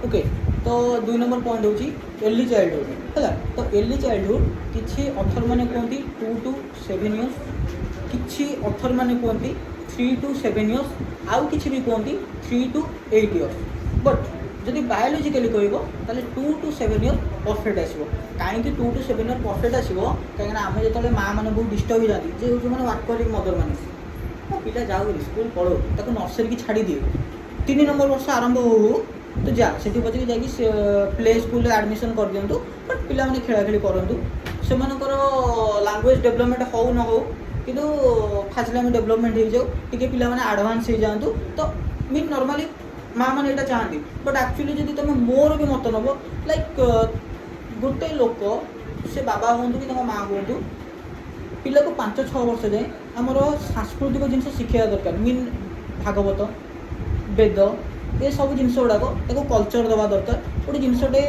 Okay तो 2 number point हूँ early childhood है। तो अर्ली चाइल्डहुड किसी अथर मैंने कहते 2 to 7 इयर्स, किसी अथर मैंने कहते 3 to 7 इयर्स, आउ किसी भी कहते 3 to 8 इयर्स। बट जदि बायोलोजिकली कह 2 to 7 इयर्स परफेक्ट आसो। कहीं 2 to 7 इयर्स परफेक्ट आसो कहीं आम जो माँ मैंने बहुत डिस्टर्ब हो जाती जो मैंने वार्किंग मदर मैंने पिला जाऊ स्कूल पढ़ो ताको नर्सरी की छाड़ी दिए 3 नंबर वर्ष आरंभ हो तो जा से बच्चे जाकि प्ले स्कूल एडमिशन कर दिंतु। बट पिला माने खेला खेली करूँ से लांगुएज डेवलपमेंट हो न हो कि फाजिलामी डेवलपमेंट हो जाए टी पिला माने एडवांस हो जातु। तो मीन नॉर्मली माँ मैंने यहाँ चाहती बट एक्चुअली जब तुम मोर भी मत नब लाइक गोटे लोक से बाबा हूँ कि तुम माँ हूँ पिला को 5-6 वर्ष जाए आमर सांस्कृतिक जिनस शिखा दरकार मीन भागवत वेद ये सब जिन गुड़ाक कल्चर दवा दरकार। गोटे जिनटे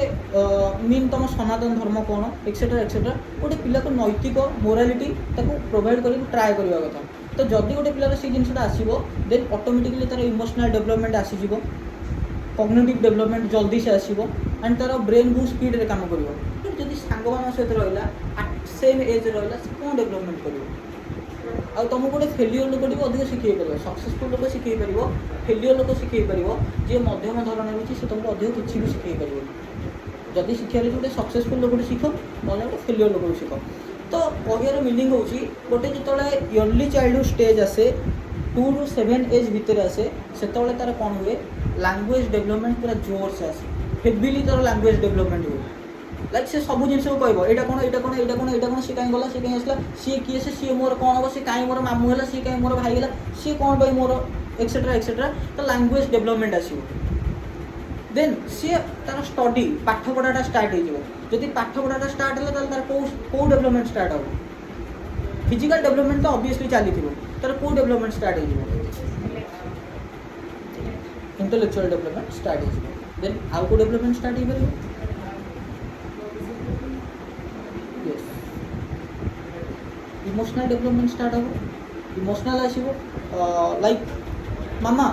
मीन तुम सनातन धर्म कौन एक्सेट्रा एक्सेट्रा गोटे पिला को नैतिक मोरालिटी प्रोवाइड कर ट्राए करवा कथा। तो जदि गोटे पिलार से जिनटा आसो देन ऑटोमेटिकली तार इमोशनल डेवलपमेंट आसीज कॉग्निटिव डेवलपमेंट जल्दी से आसो एंड तार ब्रेन बहुत स्पीड रे काम कर। जब सांग मान सहित रहा सेम एज रहा कौन डेवलपमेंट कर तुमको गोटे फेलियर लोक भी अधिक शिखे पार सक्सेसफुल लोक शिखे पार फेलियर लोक शिखे पार जी मध्यम धरण रही से तुमको अधिक किसी भी शिखे पार। जदि शिक्षा गोटे सक्सेसफुल लोक शिख ना गोटे फेलियर लोक शिख। तो कहर मीनिंग हूँ गोटे जो अर्ली चाइल्डहुड स्टेज आसे 2 to 7 एज भितर आसे से तार कौन हुए लैंग्वेज डेवलपमेंट पूरा जोर से आसे हेविली तार लैंग्वेज डेवलपमेंट हुए लाइक से सब जिन को कह यहाँ कौन यहाँ कौन यहाँ कौन यहाँ कौन सी कहीं गला सी कहीं आसला सी किए से सी मोर कौन हम सी कहीं मोर मामू है सी कहीं मोर भाई है सी कौन भाई मोर एक्सेट्रा एक्सेट्रा। तो लैंग्वेज डेवलपमेंट आसो देन सी तार स्टडी पाठ पढ़ाटा स्टार्ट हो पाठ पढ़ाटा स्टार्ट है तार कौ डेवलपमेंट स्टार्ट हो फिजिकल डेवलपमेंट तो ऑब्वियसली चली तार कौ डेवलपमेंट स्टार्ट हो इंटेलेक्चुअल डेवलपमेंट स्टार्ट हो देन आउ को डेवलपमेंट स्टार्ट हो इमोशनल डेवलपमेंट स्टार्ट हो इमोशनल आसो लाइक मामा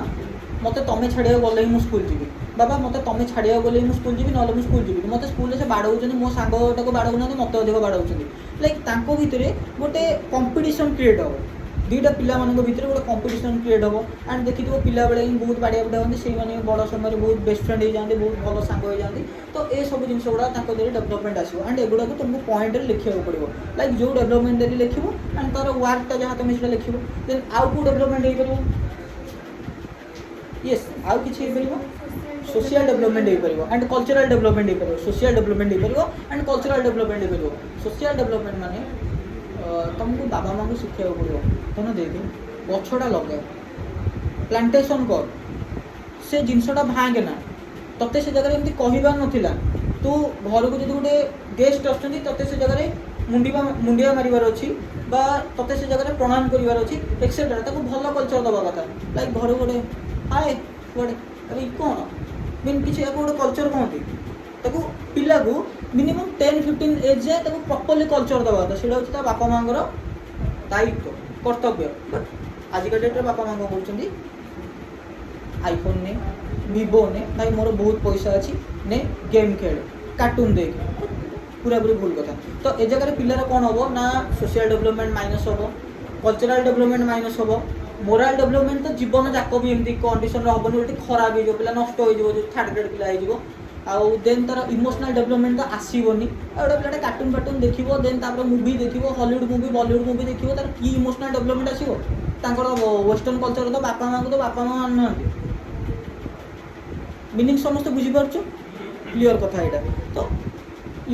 मत तुम छाड़ा गले ही स्कूल जी बाबा मत तुम छाड़ा गले ही स्कूल जी ना स्कूल जी मत स्कूल से बाड़ौं मो सांगटा बाड़ौना मत अधिक बाड़ौं लाइक भितर गोटे कंपिटिशन क्रिएट हो दुईटा पिला भितर गोटे कंपिटिशन क्रिएट हो एंड देखिए पिला बेले ही बहुत बाड़िया बाड़ा होती से बड़ समय बहुत बेस्ट फ्रेंड हो जाते बहुत भल सांग हो जाती। तो ये सब जिन गुड़ा डेवलपमेंट आसो एंड एगुड़ा तुमको पॉइंट लिखा पड़ो लाइक जो डेवलपमेंट लिख एंड तार वर्कटा जहाँ तुम से लिख देन आउ को डेवलपमेंट हो पार येस आउ कि सोशल डेवलपमेंट हो पार एंड कल्चरल डेवलपमेंट हो पार सोशल डेवलपमेंट हो पार एंड कल्चरल डेवलपमेंट हो पार। सोशल डेवलपमेंट माने तुमको बाबा माँ को शिखा पड़ो तुम देख गछटा लगे प्लांटेसन कर से जिनटा भांगे ना तोते से जगह एमती कहबार नाला तू घर को जो गोटे गेस्ट आते से जगह मुंडिया मारिबार अच्छी तोते से जगह प्रणाम करार अच्छी एक्सेट्रा भल कल्चर दवा कथा लाइक घर गोटे हाय गोटे अरे कौन मीन किसी गोटे कल्चर कहती पिला को मिनिमम 10-15 एज जाए प्रॉपर्ली कल्चर दवा कथा से हूँ बापा माँ दायित्व कर्तव्य। बट आजिका डेट्रे बापा माँ कौन कर आईफोन ने वीवो ने भाई मोर बहुत पैसा अच्छी ने गेम खेल कार्टून देख पूरा पूरी भूल कथा। तो ए जगह पिलार कौन हम ना सोशल डेवलपमेंट माइनस हम कल्चरल डेवलपमेंट माइनस हम मोराल डेवलपमेंट तो जीवन जाक भी एमती कंडीशन हेनी गोटे खराब हो पिला नष्ट हो थर्ड ग्रेड पिला हो आउ देन तार इमोशनल डेवलपमेंट तो आसोनी गोटे पिलाटे कार्टून फार्टून देखो देन तापर मूवी देखो हॉलीवुड मूवी बॉलीवुड मूवी देखो तार कि इमोशनल डेवलपमेंट आसो वेस्टर्न कल्चर तो बापा माँ को तो बापा माँ मान ना मीनिंग समस्त बुझीपार क्लीयर कथा यहाँ। तो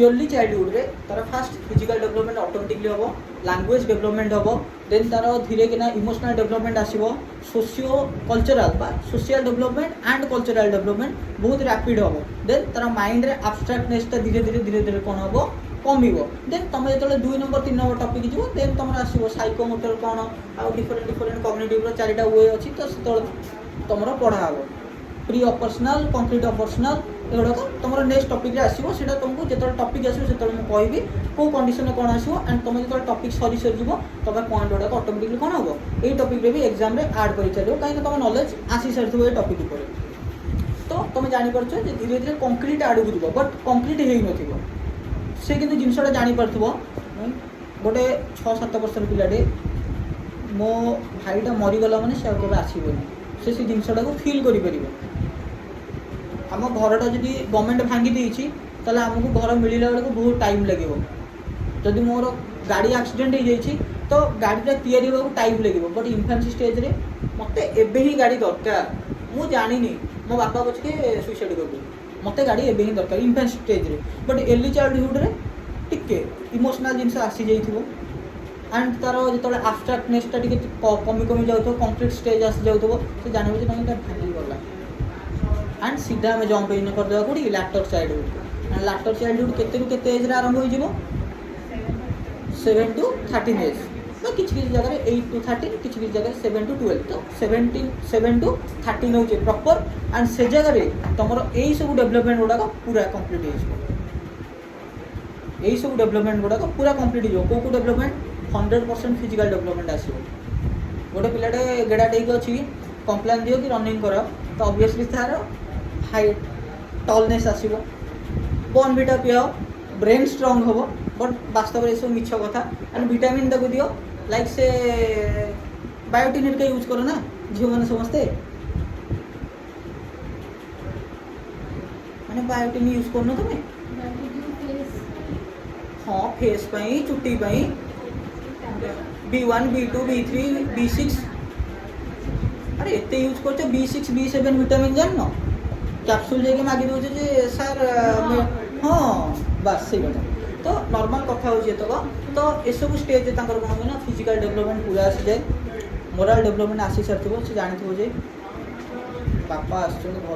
अर्ली चाइल्डहुड रे तार फास्ट फिजिकल डेवलपमेंट ऑटोमेटिकली हम लैंग्वेज डेवलपमेंट हम देन तार धीरे किना इमोशनल डेवलपमेंट आसो socio cultural social development and cultural development बहुत रैपिड हम देन तार माइंड रे एब्स्ट्रैक्टनेसटा धीरे धीरे धीरे धीरे कौन हम कम देन तुम जो 2 नंबर 3 नंबर टॉपिक जीव देन तुम आसो साइकोमोटर कौन आउ डिफरेंट डिफरेंट कॉग्निटिव 4टा वे अच्छी तो से तुम पढ़ा हम प्री ऑपरेशनल कंक्रीट ऑपरेशनल एगुड़ाक तुम नेक्स्ट टॉपिक आसो से तुमको जो टॉपिक आसो से मुझे कहि कौ कंडीशन कौन आसो एंड तुम जो टॉपिक सरी सरी जीव तुम पॉइंट गुड़ाक ऑटोमेटिकली कौन हम ये टॉपिक भी एग्जाम रे ऐड कर चलो कहीं तुम नॉलेज आसी सारी ये टॉपिक ऊपर। तो तुम जापर धीरे धीरे कंक्रीट आड़ को जीव बट कंक्रीट हो न से कि जिनसा जापर गोटे 6-7 वर्षर पिलाटे मो भाईटा मरीगला मैंने से आगे आसबनी से जिनसा को फिल कर आम घरटा जदि गवर्नमेंट भांगी देती ताले आमको घर मिलला बेलू बहुत टाइम लगे जदि मोर गाड़ी एक्सीडेंट हो जाए तो गाड़ीटा या टाइम लगे बट इन्फान्सी स्टेज रे मत एबे ही गाड़ी दरकार मु जानी मो बापा बचके सुइसाइड कर मत गाड़ी एबे ही दरकार इन्फान्सी स्टेज रे बट अर्ली चाइल्डहुड रे टिके इमोशनल जिनस आसी जाइथिबो एंड तार जो आब्स्ट्राक्टनेसटा टिके कमी कमी जाउथो कंप्लीट स्टेज आसी जाउथो से जानबो जे नहीं भांगी गला एंड सीधा आम जंप इन करदेवा कौटी later childhood and later childhood केते एज आरंभ हो 7 to 13 एज तो किसी जगह 8 to 13 किसी जगह 7 to 12 तो 7 to 13 हो प्रॉपर एंड से जगह तुम यही सब डेवलपमेंट गुड़ाक पूरा कंप्लीट हो सब डेवलपमेंट गुड़ाक पूरा कंप्लीट हो कौ डेवलपमेंट 100% फिजिकल डेवलपमेंट आसो गोटे पिलाटे गेड़ा टेक अच्छी कंप्लेन दियो कि रनिंग कर तो ऑब्वियसली तार हाइट टलनेस आसो बॉर्नविटा पियाओ ब्रेन स्ट्रंग हम बट वास्तव में सब मिछ कथा एंड विटामिन ताको दियो लाइक से बायोटिन हेल्का यूज करो ना झील मैंने समस्ते मैंने बायोटिन यूज करना तुम्हें हाँ फेस चुट्टी B1 B2 B3 B6 अरे एत यूज करते B6 B7 विटामिन जान कैप्सूल जाके मागी दे सर हाँ बस से कथा तो नॉर्मल कथा हो तो एसबू स्टेज कौन हुए फिजिकल डेवलपमेंट पूरा आसी जाए मोराल डेवलपमेंट आसी सारी से जानी जे बापा आस घर को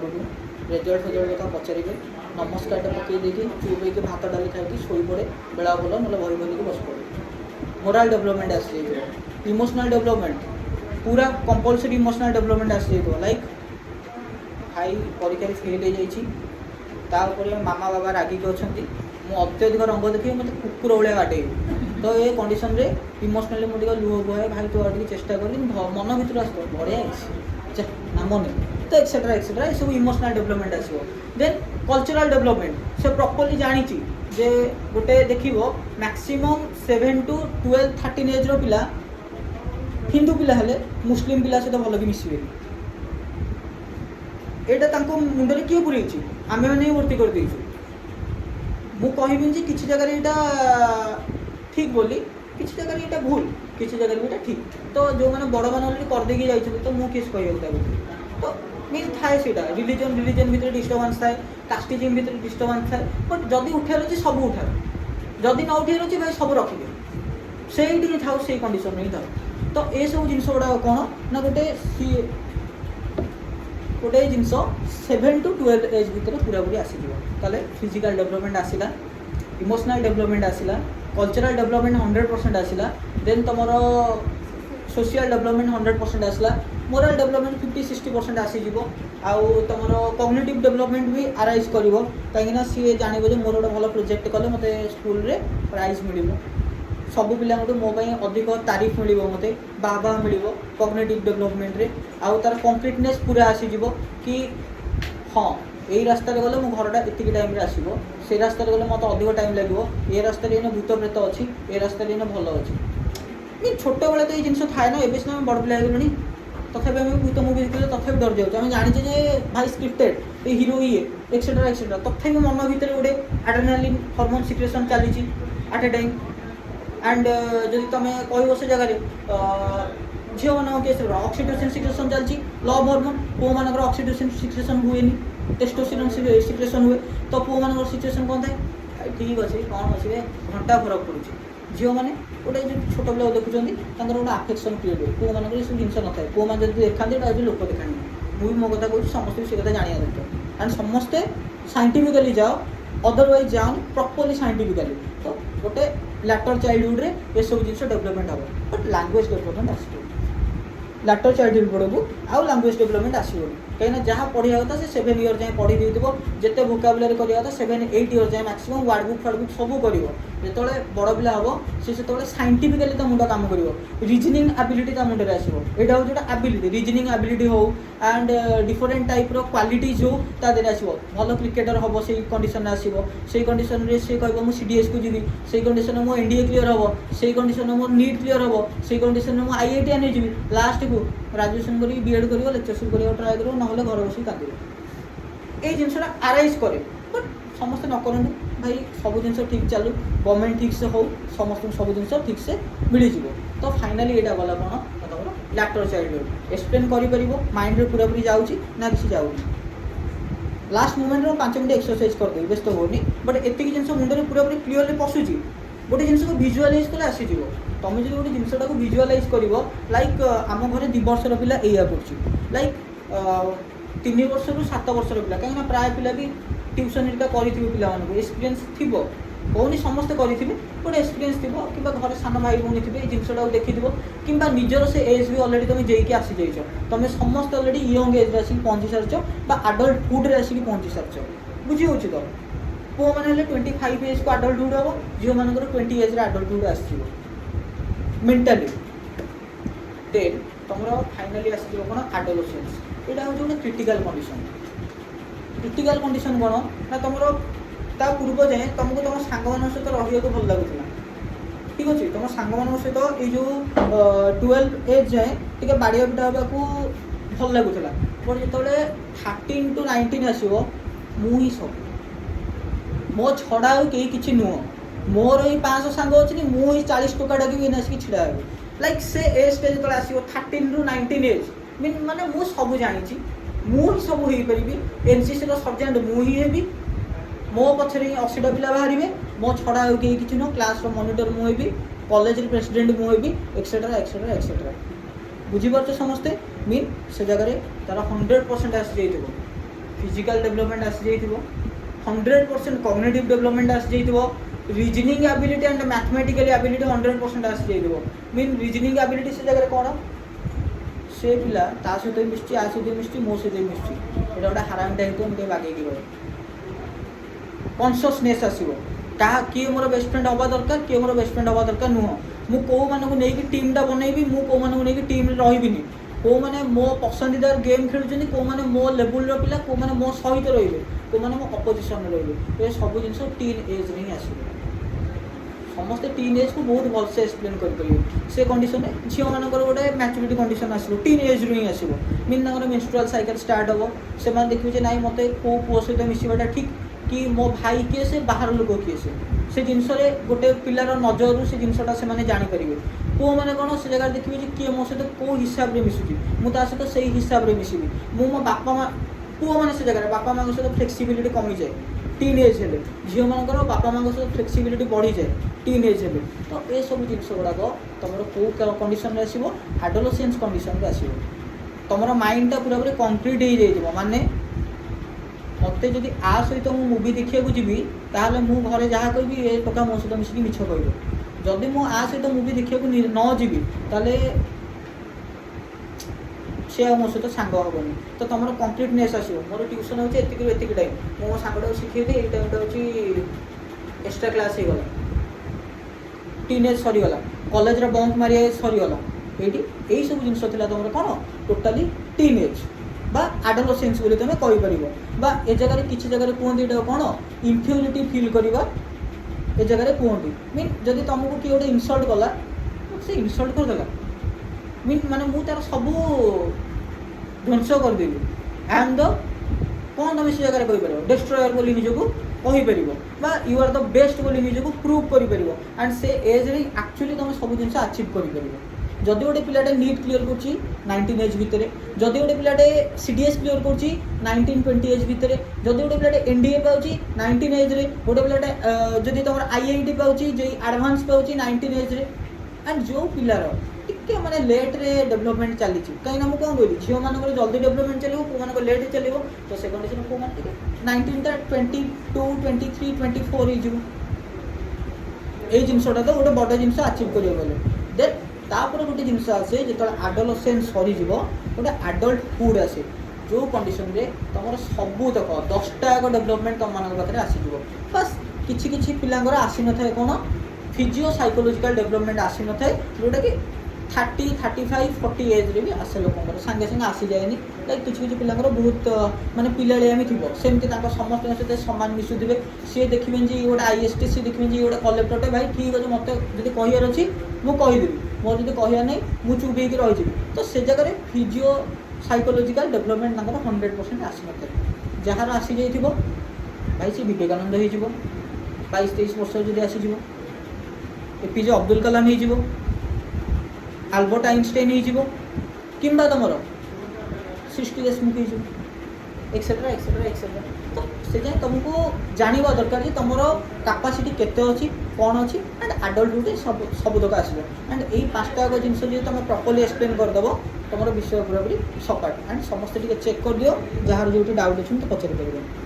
रेजल्ट फेजल्ट कथा पचारे नमस्कार पकई देखिए चुप होकर भात डाली खाई शो पड़े बेला भल ना बही बनी बस पड़े मोराल डेवलपमेंट आसी जाए इमोशनल डेवलपमेंट पूरा कंपलसरी इमोशनल डेवलपमेंट आसी जाए लाइक भाई परीक्षा फेल हो जाइए मामा बाबा रागिक अच्छा मु अत्यधिक रंग देखिए मतलब कुकुर भाया बाटे तो ये कंडीशन रे इमोशनली मुझे लुह बुहाए भाई तो आगे चेष्टा करी मन भर आस बढ़िया ना मन तो एक्सेट्रा ये सब इमोशनल डेवलपमेंट आसो देन कल्चरल डेवलपमेंट से प्रॉपर्ली जानी जे गोटे देख मैक्सिमम 7 to 12 13 एज पिला हिंदू पिला हेले मुस्लिम पिला सहित भल कि मिसबे यहाँ मुंडे किए पूरी आम मैंने भर्ती कर देचु मु कहबी कि किसी जगह यहाँ ठीक बोली किसी जगह यहाँ भूल किसी जगह भी ठीक तो जो मैंने बड़ मैंने अलरेडी करदेकी जाइए तो मुझे किस कह तो मीन थाए से रिलीजन भितर डिस्टर्बान्स थाए कास्टिजम भितर डिस्टर्बान्स थाए बट जदि उठार अच्छे सब उठार जदि न उठार अच्छे भाई सब रखिदे से थाउ से कंडीशन ही थाउ तो ये सब जिन गुड़ा कौन ना गोटे जिनस 7 to 12 एज भितर पूरा पूरी आसीज ताले फिजिकल डेवलपमेंट आसला इमोशनल डेवलपमेंट आसला कल्चरल डेवलपमेंट 100% आसला देन तुम सोशल डेवलपमेंट 100% आसला मोरल डेवलपमेंट 50-60% आसीज आउ तुम कॉग्निटिव डेवलपमेंट भी आराइज कर कहीं सी जानव मोर गोटे भल प्रोजेक्ट कले मत स्कूल रे प्राइज मिल सबू पिला मो अधिक तारीफ मिल मत बाबा मिल कॉग्निटिव डेवलपमेंट रे आउ तार कंप्लीटनेस पूरा आसीज कि हाँ यही रास्ता गले मो घरटा एतिक टाइम आसो से रास्ता गले मत अधिक टाइम लगे ये रास्ता भूत प्रेत अच्छी ये रास्ता भल अच्छी छोट बेले तो ये जिन थाए ना एवं सीना बड़ पिला हो तथापि आम भूत मुवी देखते तथापि डर जाऊँ आम जाने जे भाई स्क्रिप्टेड ये हिरो ये एक्सेट्रा तथापि मन भितर गोटे एड्रेनालिन हार्मोन सिक्रेशन चली एट ए टाइम एंड जदि तुम कह से जगह झील मान केस ऑक्सीटोसिन सिक्रेशन चलती लव हार्मोन पुओ मान ऑक्सीटोसिन सिक्रेशन हुए टेस्टोस्टेरोन सिक्रेशन हुए तो पुओ मान सिचुएशन कौन थाए ठीक अच्छे कौन अच्छे घंटा फरक पड़ुଛି झील मैंने गोटे जो छोट पिला देखुं गोटे आफेक्शन क्रिएट हुए पुओ मान सब जिन न था पुओ मैंने देखा लोक देखा मुझे मो कथा कहूँ समस्त से कथा जाना दरकार एंड समस्ते साइंटिफिकली जाओ अदरवाइज जाओ प्रॉपर्ली साइंटिफिकली तो गोटे लैटर चाइल्डहुड रे ये सब जिन डेवलपमेंट हम but language development as later childhood पढ़ू आउ लैंग्वेज डेवलपमेंट आसो कहीं जहाँ पढ़ा कथा से 7 years जाए पढ़ी देव जिते भोकाबुलरी करवा था 7-8 इयर्स जाए मैक्सिमम वार्ड बुक फार्ड बुक सब कर जो बड़ पिला हम सी से साइंटिफिकली ता मुंड काम कर रिजनिंग एबिलिटी ता मुंडे आसो यहाँ हूँ जो एबिलिटी रिजनिंग एबिलिटी हो एंड डिफरेंट टाइप क्वालिटीज हो ता देहरे आसो भल क्रिकेटर हम से कंडीशन आसो से कंडीशन रे से कह सीडीएस को जी से कंडीशन मो एनडीए क्लियर हम से कंडीशन मो नीट क्लियर हम से कंडीशन मो आईआईटी जी लास्ट को ग्राजुएशन कर बीएड कर लेक्चरशिप कर ट्राए कर ना घर बस कांदे ये जिनसा आराइज करे बट समस्ते न करूँ भाई सब जिन ठीक चलू गवर्नमेंट ठीक से हो समस्त सब जिन ठीक से मिल जाव तो फाइनाली यहाँ गला कौन तुम लैटरल चाइल्डहुड एक्सप्लेन कर माइंड रे पूरा पूरी जाऊँगी ना कि जाऊँ लास्ट मोमेंट में 5 मिनट एक्सरसाइज करदेवी व्यस्त होनी बट एतिक जिन मुंडे पूरा पूरी क्लीयरली पशुची गोटे जिन को भिजुआलाइज कले आसीज तुम जो गोटे जिनटा को भिजुआलाइज कर लाइक आम घर 2 वर्षर पिला या कर लाइक 3 वर्ष रु 7 वर्षर पिला कहीं प्राय पिला भी ट्यूशन हेरिका करेंगे पे एक्सपीरियंस थी कहूनी समस्ते करेंगे गोटे एक्सपीरियंस थी कि घर सान भाई भौणी थे जिनटा देखी कि निजर से एज भी अलरेडी तुम जेकी आसी जाइछ तुम समस्त अलरेडी यंग एज आसिक पहुँची सारी आडल्टहुड आसिक पहुँची सारी बुझी हो तो पुओ मैंने 25 एज को आडल्टहुड हम झील मान 20 एज आडल्टहुड आस मेंटाली देन तुम फाइनाली आस कौन आडोलेसेंस यहाँ हूँ गोटे क्रिटिकल कंडीशन कौन ना तुम ता पूर्व जाए तुमको तुम सांग मान सहित रहा भल लगुला ठीक अच्छे तुम सांग मान सहित ये जो 12 एज जाए टे बाड़िया पिटा हाँ भल लगुला बट जो 13 to 19 आसो मुझी सब मो छड़ा कहीं किसी नुह मोर ये 500 सांग अच्छी मुझे 40 टका डाक आसिक छिड़ा लाइक से एज टे जो आसो 13 to 19 एज मीन माने मु सब जानी मुझे सब हो पारि एनसीसी सर्जेंट मुझे मो पछरे 80टा पिला बाहर मो छड़ा हो कि नुह क्लास मॉनिटर मुझे कॉलेज प्रेसिडेंट मुझे एक्सेट्रा एक्सेट्रा एक्सेट्रा बुझीपार समस्ते मीन से जगह तार 100% आसी जाइए फिजिकल डेवलपमेंट आसी जाइए 100% कॉग्निटिव डेवलपमेंट आसी जाइए reasoning ability and mathematical ability 100% आसी जाइए मीन रीजनिंग एबिलिटी से जगह कौन से पिला ता सहित मिशुची आ सहित मिशुची मो सहित मिशुची ये गोटे हारामटा हेतु मुझे बागेकी रहे कॉन्शियसनेस आसो क्या किए मोर बेस्ट फ्रेंड हवा दरकार किए मोर बेस्ट फ्रेंड हवा दरकार नुह मु कौ मान को लेकिन टीमटा बनईबी मु कौ मान को लेकिन टीम रही कौ मैंने मो पसंदीदार गेम खेलुँ कौ मैंने मो लेवल पिला कौ मैंने मो सहित रे कौ मैंने मो अपोजिशन रे सब जिन टीन एज में ही आसो समस्ते टीन एज को बहुत भलसे एक्सप्लेन करेंगे से कंडीशन झील मान गोटे मैच्योरिटी कंडीशन आसो टीन एज रु ही आसो मीन मेंस्ट्रुअल साइकिल स्टार्ट हम से देखिए ना मत कौ पुओ सहित मिसवाटा ठीक कि मो भाई किए से बाहर लोक किए से जिनस गोटे पिलार नजर से जिनसा से जापर पुओ मैंने कौन से जगह देखिए किए मो सहित कौ हिसाब से मिशुची मुझे सहित से हिसाब से मिसबी मु मो बापा माँ पुओ मैंने से जगह बापा माँ सहित फ्लेक्सिबिलिटी कमी जाए टीन एज हेले झील मान बापा माँ सहित फ्लेक्सिबिलिटी बढ़ी जाए टीन एज हेले तो ये सब जिन गुड़ाक तुम कौ कंडीशन आसो एडोलेसेंस कंडीशन आसो तुम माइंडटा पूरा पूरी कंक्रीट हो माने मत जदि आ सहित मु मूवी देखा जी ताल मु घरे जहाँ कहि ए टका मो सहित मिसिक मिछ कह जदि मु आ सहित मूवी देखा न जीवी ताले से मो सहित सांग हेनी तो तुम कंप्लीटनेस आसो मोर ट्यूशन होती एतिक टाइम मो सांगटा शिखेदी ये टाइमटा हूँ एक्सट्रा क्लास हो गला टीन एज सरीगला कॉलेज बंक मारिया एज सरीगला ये सब जिन तुम कौन टोटाली टीन एज बा एडोलेसेंस बोली तुम कहीपर ए जगह किसी जगह कहते ये कौन इनफ्यूरिटी फिल करवा ए जगह कहते मीन जदि तुमको किए गोटे इनसल्ट कला से इनसल्ट करदेला मीन माने मु तार सब ध्वंस करदेवी आई एम द कौन तुम से जगह कहीपर डिस्ट्रयर बोली निजको कहीपर यू आर द बेस्ट बोली निजको प्रूव कर एंड से एज रे एक्चुअली तुम सब जिन अचिव कर जदि गोटे पिलाटे नीट क्लीयर कर 19 एज भितर जदि गोटे पिलाटे सीडीएस क्लीयर कर 19-20 एज भितर जदि गोटे पिलाटे एनडीए पाउची 19 एज रे गोटे पिलाटे जदि तुम आईआईटी पाउची जे एडवांस पाउची 19 एज रे एंड जो पिलार टिके माने लेट रे डेवलपमेंट चली कहीं मुझे कौन कहली झील मान जल्दी डेवलपमेंट चलो पु मान लेट चलो तो से कंडीशन पु मान 19 22 23 24 ये जिनसा तो गोटे बड़ जिन अचिव कर देन तापर गोटे जिन आसे जो एडोलेसेंस सरीज गोटे एडल्टहुड आसे जो कंडीशन रे तुम सबूतक 10टा डेभलपमेंट तुम मान पाखे आसीज बस किसी किसी पिलांगर आसी न था कौन फिजियो साइकोलोजिकल डेभलपमेंट आसी न था जोटा कि 30, 35, 40 एज रे भी आसे लोक सागे सागे आसी जाएनि लाइक किसी किसी पिलांगर बहुत माने पिलालियामी थी सेमती समस्त सहित सामान मिसुवे सी देखिए जी गोटे आईएसटी सी देखिए जी गोटे कलेक्टरटे भाई ठीक अच्छे मत जो कहार अच्छी मुझे कहीदेवी मोर जो कहना नहीं मुझे चुप होकर रही तो से जगह फिजियो साइकोलोजिकल डेभलपमेंट 100% आसी न जार आसी जाइए भाई सी विवेकानंद हो 22-23 वर्ष जब आसीज एपीजे अब्दुल कलाम हो आल्बर्ट आइंस्टाइन हो कि तुम सृष्टि देशमुख हो एक्सेट्रा एक्सेट्रा एक्सेट्रा तो से जाए तुमको जानवा दरकार कि तुम कैपेसिटी केते अच्छी कौन अच्छी एंड आडल्टहुड सब सबुतक आसो एंड यही 5टा जिन तुम प्रॉपर्ली एक्सप्लेन करदेव तुम विषय पूरा पूरी सकाट एंड समस्ते चेक कर दियो जार जो डाउट अच्छे तो पचारि पार।